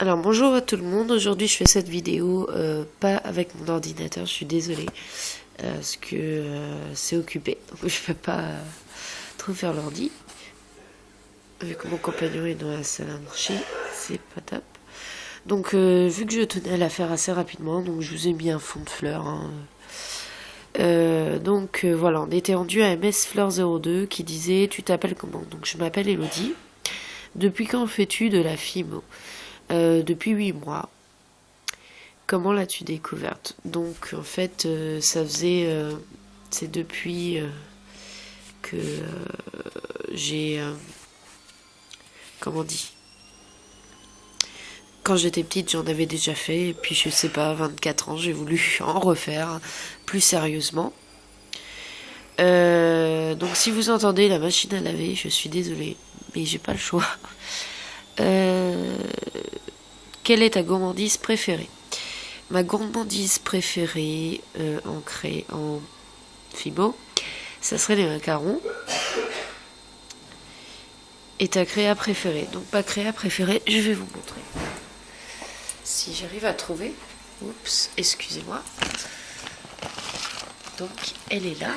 Alors bonjour à tout le monde, aujourd'hui je fais cette vidéo pas avec mon ordinateur, je suis désolée parce que c'est occupé, donc je peux pas trop faire l'ordi. Vu que mon compagnon est dans la salle à manger, c'est pas top. Donc vu que je tenais à la faire assez rapidement, donc je vous ai mis un fond de fleurs. Hein. Voilà, on était rendu à MS Fleur 02 qui disait tu t'appelles comment? Donc je m'appelle Elodie. Depuis quand fais-tu de la FIMO? Depuis 8 mois. Comment l'as-tu découverte? Donc en fait, ça faisait... c'est depuis que j'ai... comment on dit? Quand j'étais petite, j'en avais déjà fait. Et puis je sais pas, 24 ans, j'ai voulu en refaire plus sérieusement. Donc si vous entendez la machine à laver, je suis désolée. Mais j'ai pas le choix. Quelle est ta gourmandise préférée? Ma gourmandise préférée en Fibo, ça serait les macarons. Et ta créa préférée? Donc ma créa préférée, je vais vous montrer. Si j'arrive à trouver. Oups, excusez-moi. Donc elle est là.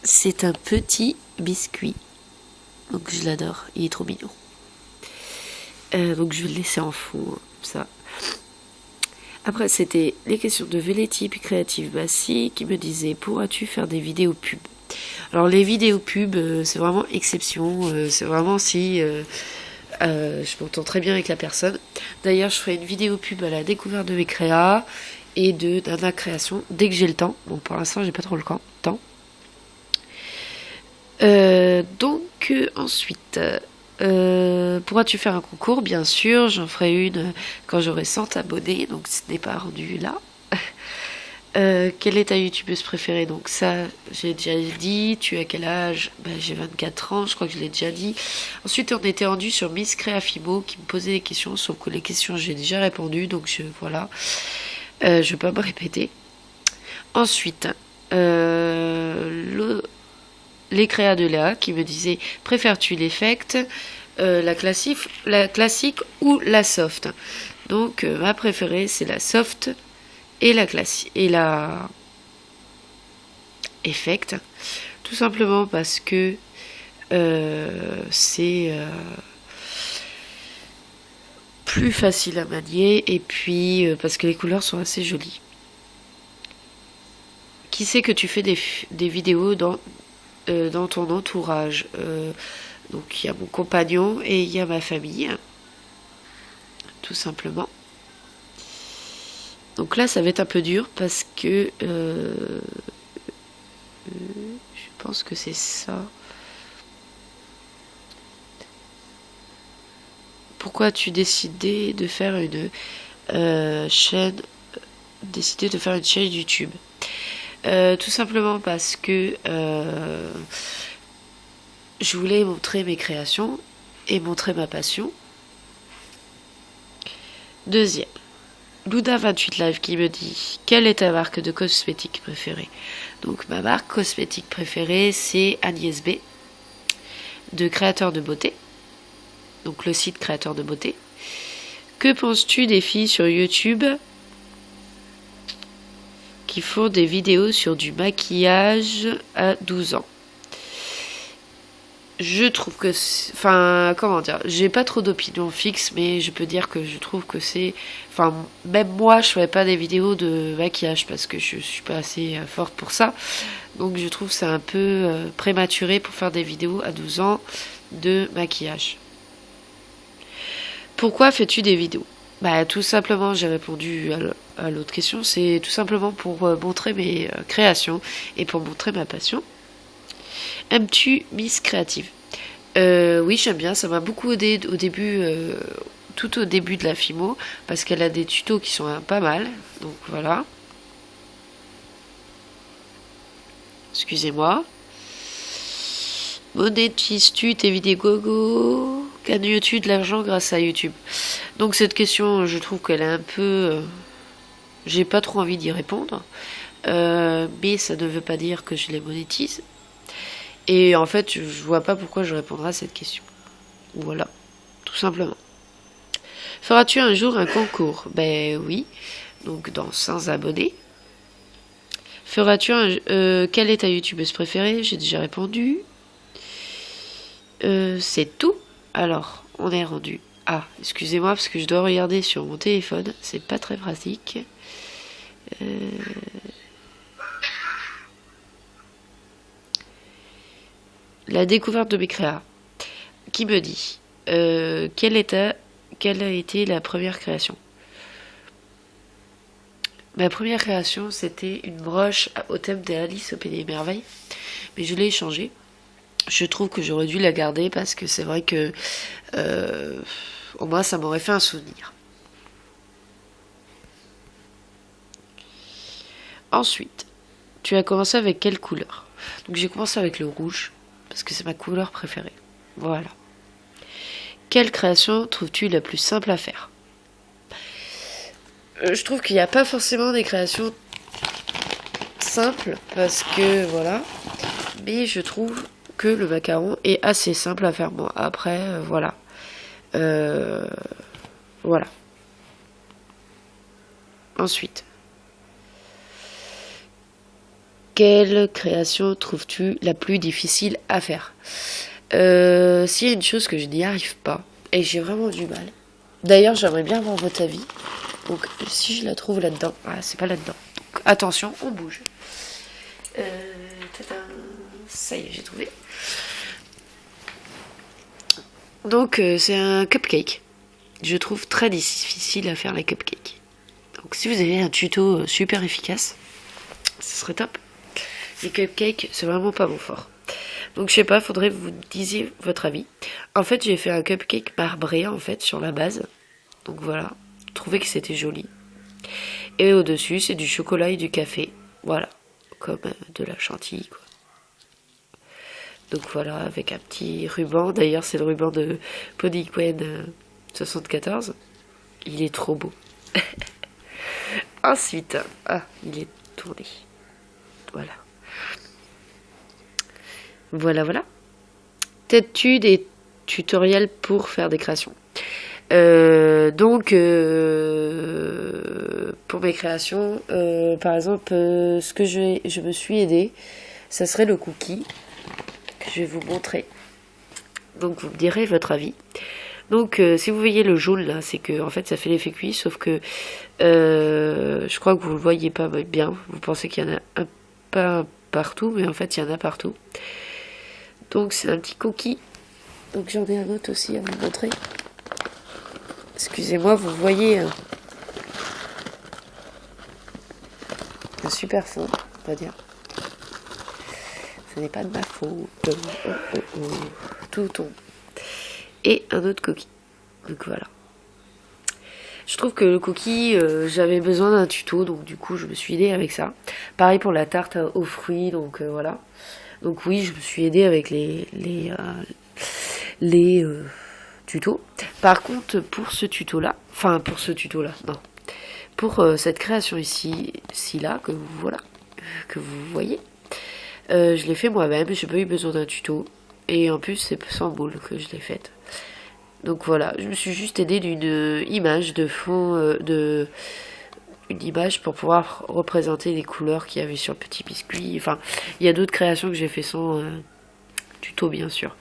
C'est un petit biscuit. Donc je l'adore, il est trop mignon. Donc je vais le laisser en fond, hein, ça. Après, c'était les questions de Veletti puis Creative Bassi qui me disait pourras-tu faire des vidéos pub? Alors les vidéos pub, c'est vraiment exception. C'est vraiment si je m'entends très bien avec la personne. D'ailleurs, je ferai une vidéo pub à la découverte de mes créas et de Nana Création dès que j'ai le temps. Bon, pour l'instant, j'ai pas trop le temps. Ensuite, pourras-tu faire un concours? Bien sûr, j'en ferai une quand j'aurai 100 abonnés, donc ce n'est pas rendu là. Quelle est ta youtubeuse préférée? Donc ça, j'ai déjà dit. Tu as quel âge? J'ai 24 ans, je crois que je l'ai déjà dit. Ensuite, on était rendu sur Miss Créafimo qui me posait des questions, sauf que les questions, j'ai déjà répondu, donc voilà. Je vais pas me répéter. Ensuite, les créas de Léa qui me disait préfères-tu l'effect, la classique ou la soft? Donc ma préférée c'est la soft et la classique et la effect, tout simplement parce que c'est plus facile à manier et puis parce que les couleurs sont assez jolies. Qui sait que tu fais des vidéos dans ton entourage? Donc il y a mon compagnon et il y a ma famille, tout simplement. Donc là, ça va être un peu dur parce que je pense que c'est ça. Pourquoi as-tu décidé de faire une chaîne YouTube? Tout simplement parce que je voulais montrer mes créations et montrer ma passion. Deuxième, Luda28 Live qui me dit quelle est ta marque de cosmétiques préférée? Donc ma marque cosmétique préférée c'est Agnès B de Créateur de Beauté, donc le site Créateur de Beauté. Que penses-tu des filles sur YouTube qui font des vidéos sur du maquillage à 12 ans? Je trouve que j'ai pas trop d'opinion fixe, mais je peux dire que je trouve que même moi je ferais pas des vidéos de maquillage parce que je suis pas assez forte pour ça, donc je trouve que c'est un peu prématuré pour faire des vidéos à 12 ans de maquillage. Pourquoi fais-tu des vidéos? Tout simplement, j'ai répondu à l'autre question, c'est tout simplement pour montrer mes créations et pour montrer ma passion. Aimes-tu Miss Créative? Oui, j'aime bien, ça m'a beaucoup aidé au début, tout au début de la FIMO, parce qu'elle a des tutos qui sont pas mal, donc voilà. Excusez-moi. Monétises-tu tes vidéos gogo? Gagnes-tu de l'argent grâce à YouTube? Donc cette question, je trouve qu'elle est un peu... j'ai pas trop envie d'y répondre, mais ça ne veut pas dire que je les monétise. Et en fait, je vois pas pourquoi je répondrai à cette question. Voilà, tout simplement. Feras-tu un jour un concours? Ben oui, donc dans 100 abonnés. Feras-tu un... quelle est ta youtubeuse préférée? J'ai déjà répondu. C'est tout. Alors, on est rendu. Ah, excusez-moi parce que je dois regarder sur mon téléphone. C'est pas très pratique. La découverte de mes créas. Qui me dit quelle a été la première création? Ma première création, c'était une broche au thème des Alice au Pays des Merveilles. Mais je l'ai échangée. Je trouve que j'aurais dû la garder parce que c'est vrai que au moins ça m'aurait fait un souvenir. Ensuite, tu as commencé avec quelle couleur? Donc j'ai commencé avec le rouge parce que c'est ma couleur préférée. Voilà. Quelle création trouves-tu la plus simple à faire? Je trouve qu'il n'y a pas forcément des créations simples parce que voilà. Mais je trouve que le macaron est assez simple à faire moi. Après, voilà. Voilà. Ensuite, quelle création trouves-tu la plus difficile à faire? S'il y a une chose que je n'y arrive pas, et j'ai vraiment du mal. D'ailleurs, j'aimerais bien avoir votre avis. Donc, si je la trouve là-dedans... Ah, c'est pas là-dedans. Donc, attention, on bouge. Ça y est, j'ai trouvé. Donc, c'est un cupcake. Je trouve très difficile à faire les cupcakes. Donc, si vous avez un tuto super efficace, ce serait top. Les cupcakes, c'est vraiment pas mon fort. Donc je sais pas, faudrait que vous disiez votre avis. En fait, j'ai fait un cupcake marbré en fait sur la base. Donc voilà, je trouvais que c'était joli. Et au-dessus, c'est du chocolat et du café. Voilà, comme de la chantilly quoi. Donc voilà, avec un petit ruban. D'ailleurs, c'est le ruban de Pony Gwen 74. Il est trop beau. Ensuite, ah, il est tourné. Voilà. Voilà. T'aides-tu des tutoriels pour faire des créations? Pour mes créations, par exemple, ce que je me suis aidée, ça serait le cookie que je vais vous montrer. Donc vous me direz votre avis. Donc si vous voyez le jaune là, c'est que en fait ça fait l'effet cuit, sauf que je crois que vous le voyez pas bien. Vous pensez qu'il y en a pas partout, mais en fait il y en a partout. Donc c'est un petit cookie. Donc j'en ai un autre aussi à vous montrer. Excusez-moi, vous voyez un super fond, on va dire. Ce n'est pas de ma faute. Tout tombe. Et un autre cookie. Donc voilà. Je trouve que le cookie, j'avais besoin d'un tuto, donc du coup je me suis aidée avec ça. Pareil pour la tarte aux fruits, donc voilà. Donc oui, je me suis aidée avec les tutos. Par contre, pour ce tuto-là, non. Pour cette création ici-là, que vous voyez, je l'ai fait moi-même, j'ai pas eu besoin d'un tuto. Et en plus, c'est sans boule que je l'ai faite. Donc voilà, je me suis juste aidée d'une image de fond, une image pour pouvoir représenter les couleurs qu'il y avait sur le petit biscuit. Enfin, il y a d'autres créations que j'ai fait sans tuto, bien sûr.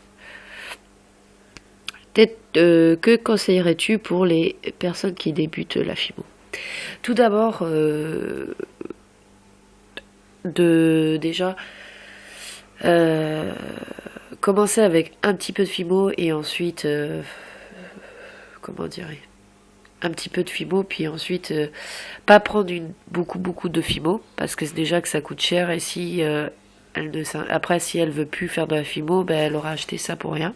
Peut-être que conseillerais-tu pour les personnes qui débutent la FIMO? Tout d'abord, déjà commencer avec un petit peu de FIMO et ensuite comment dirais un petit peu de FIMO, puis ensuite pas prendre beaucoup de FIMO parce que c'est déjà que ça coûte cher et si après si elle veut plus faire de la FIMO, ben elle aura acheté ça pour rien.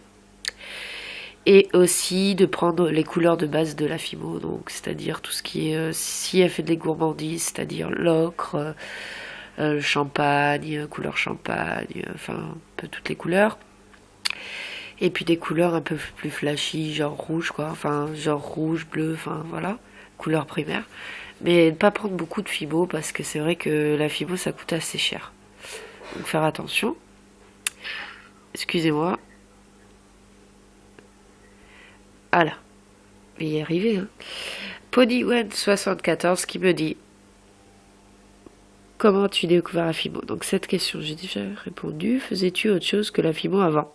Et aussi de prendre les couleurs de base de la FIMO, donc c'est-à-dire tout ce qui est si elle fait des gourmandises, c'est-à-dire l'ocre, champagne, couleur champagne, enfin un peu toutes les couleurs. Et puis des couleurs un peu plus flashy, genre rouge quoi, enfin genre rouge, bleu, enfin voilà, couleur primaire. Mais ne pas prendre beaucoup de FIMO parce que c'est vrai que la FIMO ça coûte assez cher. Donc faire attention. Excusez-moi. Voilà. Je vais y arriver. Hein. Ponyone74 qui me dit comment tu découvres la FIMO? Donc cette question, j'ai déjà répondu. Faisais-tu autre chose que la FIMO avant?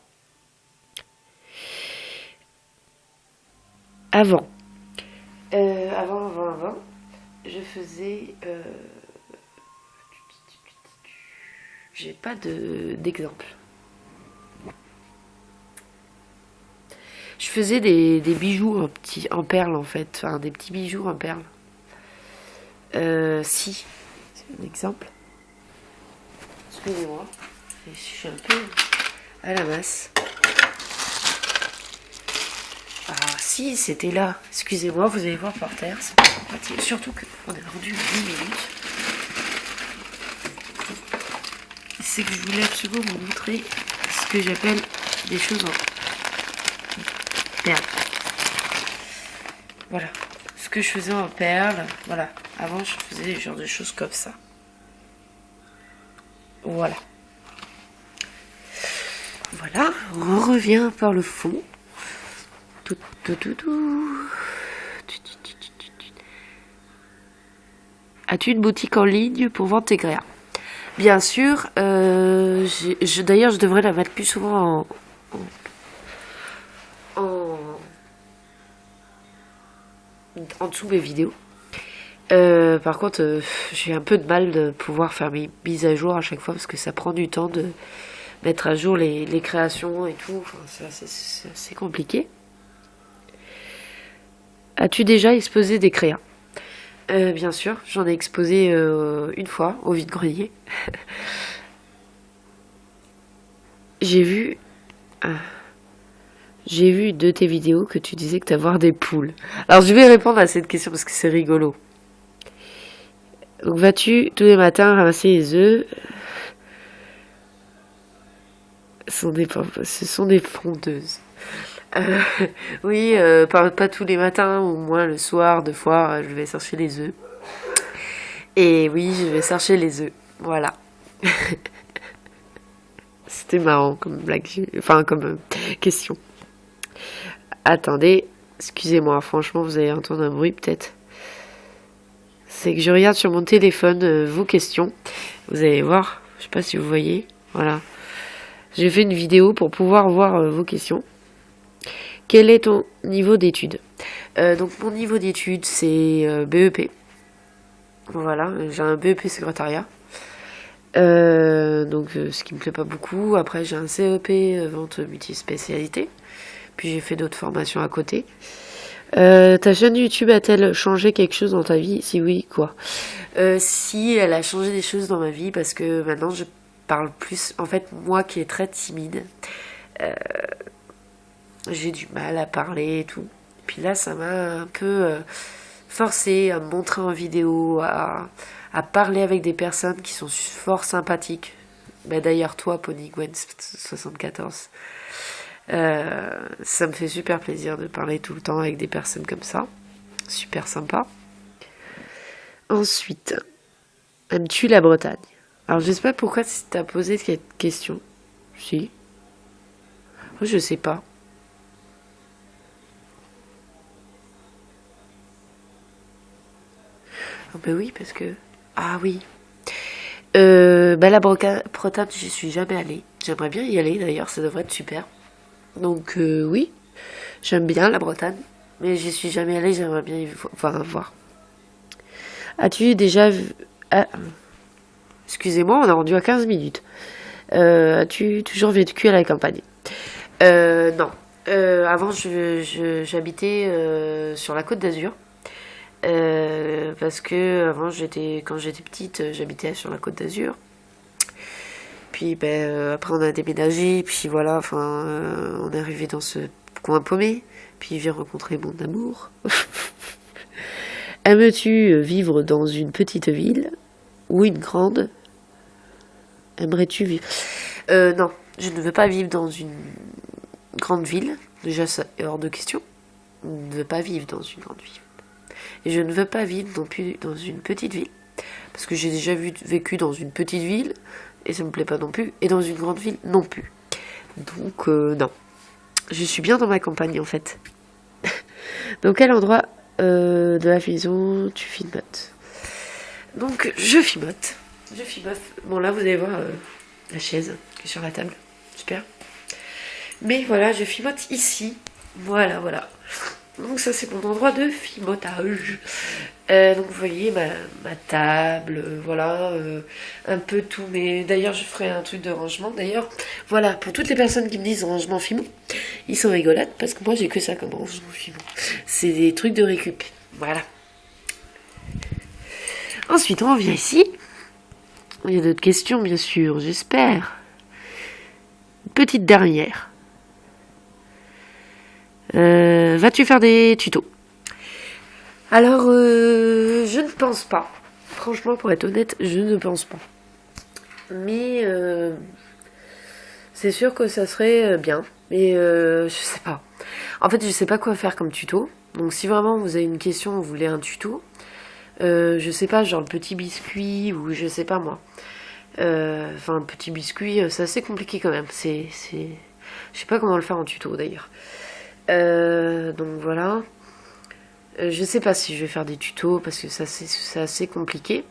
Avant. Avant. Je faisais... J'ai pas d'exemple. Je faisais des bijoux en perles en fait. Enfin, des petits bijoux en perles. Si. C'est un exemple. Excusez-moi. Je suis un peu à la masse. Ah si, c'était là. Excusez-moi, vous allez voir par terre. C'est pas sympathique. Surtout qu'on est rendu 10 minutes. C'est que je voulais absolument vous montrer ce que j'appelle des choses en perles. Voilà. Ce que je faisais en perles. Voilà. Avant, je faisais des genres de choses comme ça. Voilà. Voilà. On revient par le fond. As-tu une boutique en ligne pour vendre tes créas? Bien sûr. D'ailleurs, je devrais la mettre plus souvent en dessous mes vidéos. Par contre, j'ai un peu de mal de pouvoir faire mes mises à jour à chaque fois parce que ça prend du temps de mettre à jour les créations et tout. Enfin, c'est assez compliqué. As-tu déjà exposé des créas? Bien sûr, j'en ai exposé une fois au vide-grenier. J'ai vu de tes vidéos que tu disais que t'avoir des poules. Alors je vais répondre à cette question parce que c'est rigolo. Donc vas-tu tous les matins ramasser les œufs? Ce sont des fondeuses. Oui, pas tous les matins, au moins le soir, deux fois, je vais chercher les œufs. Et oui, je vais chercher les œufs. Voilà. C'était marrant comme blague, enfin comme question. Attendez, excusez-moi, franchement, vous allez entendre un bruit peut-être. C'est que je regarde sur mon téléphone vos questions. Vous allez voir, je sais pas si vous voyez. Voilà. J'ai fait une vidéo pour pouvoir voir vos questions. Quel est ton niveau d'études? Donc mon niveau d'études c'est BEP. Voilà, j'ai un BEP secrétariat. Donc ce qui me plaît pas beaucoup. Après j'ai un CEP vente multispécialité. Puis j'ai fait d'autres formations à côté. Ta chaîne YouTube a-t-elle changé quelque chose dans ta vie? Si oui, quoi? Si, elle a changé des choses dans ma vie parce que maintenant je parle plus. En fait, moi qui est très timide, j'ai du mal à parler et tout. Puis là, ça m'a un peu forcé à me montrer en vidéo, à parler avec des personnes qui sont fort sympathiques. Bah, d'ailleurs, toi, Ponygwen74, ça me fait super plaisir de parler tout le temps avec des personnes comme ça. Super sympa. Ensuite, aimes-tu la Bretagne? Alors, je sais pas pourquoi tu as posé cette question. Si. Moi, je sais pas. Oh, bah oui, parce que... Ah oui. La Bretagne, j'y suis jamais allée. J'aimerais bien y aller, d'ailleurs, ça devrait être super. Donc, oui, j'aime bien la Bretagne. Mais j'y suis jamais allée, j'aimerais bien y voir. As-tu déjà vu... Ah, excusez-moi, on est rendu à 15 minutes. As-tu toujours vécu à la campagne? Non. Avant, j'habitais sur la Côte d'Azur. Parce que avant quand j'étais petite, j'habitais sur la Côte d'Azur. Puis après on a déménagé, puis voilà, on est arrivé dans ce coin paumé. Puis j'ai rencontré mon amour. Aimes-tu vivre dans une petite ville ou une grande? Aimerais-tu vivre? Non, je ne veux pas vivre dans une grande ville. Déjà, ça est hors de question. Je ne veux pas vivre dans une grande ville. Et je ne veux pas vivre non plus dans une petite ville. Parce que j'ai déjà vécu dans une petite ville, et ça me plaît pas non plus. Et dans une grande ville, non plus. Donc, non. Je suis bien dans ma campagne, en fait. Donc quel endroit de la maison tu filmotes? Donc je filmote. Bon là vous allez voir la chaise qui est sur la table. Super. Mais voilà, je filmote ici. Voilà, voilà. Donc ça c'est mon endroit de filmotage. Donc vous voyez ma table, voilà, un peu tout. Mais d'ailleurs je ferai un truc de rangement. D'ailleurs, voilà, pour toutes les personnes qui me disent rangement filmon, ils sont rigolotes parce que moi j'ai que ça comme rangement filmon. C'est des trucs de récup. Voilà. Ensuite on revient ici. Il y a d'autres questions bien sûr, j'espère. Petite dernière. Vas-tu faire des tutos? Alors, je ne pense pas. Franchement, pour être honnête, je ne pense pas. Mais c'est sûr que ça serait bien. Mais je sais pas. En fait, je sais pas quoi faire comme tuto. Donc, si vraiment vous avez une question, vous voulez un tuto, je sais pas, genre le petit biscuit ou je sais pas moi. Enfin, le petit biscuit, c'est assez compliqué quand même. Je sais pas comment le faire en tuto d'ailleurs. Donc voilà. Je sais pas si je vais faire des tutos parce que ça c'est assez compliqué.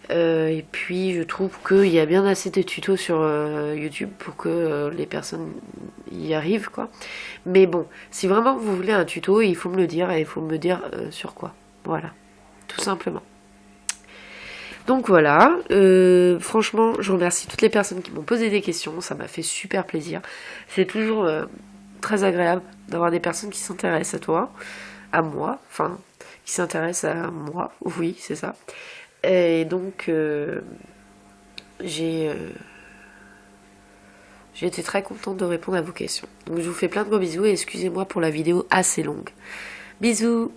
Et puis je trouve qu'il y a bien assez de tutos sur YouTube pour que les personnes y arrivent quoi. Mais bon, si vraiment vous voulez un tuto, il faut me le dire et il faut me dire sur quoi. Voilà, tout simplement. Donc voilà, franchement, je remercie toutes les personnes qui m'ont posé des questions, ça m'a fait super plaisir. C'est toujours très agréable d'avoir des personnes qui s'intéressent à toi, à moi, enfin, qui s'intéressent à moi, oui, c'est ça. Et donc, j'ai été très contente de répondre à vos questions. Donc je vous fais plein de gros bisous et excusez-moi pour la vidéo assez longue. Bisous!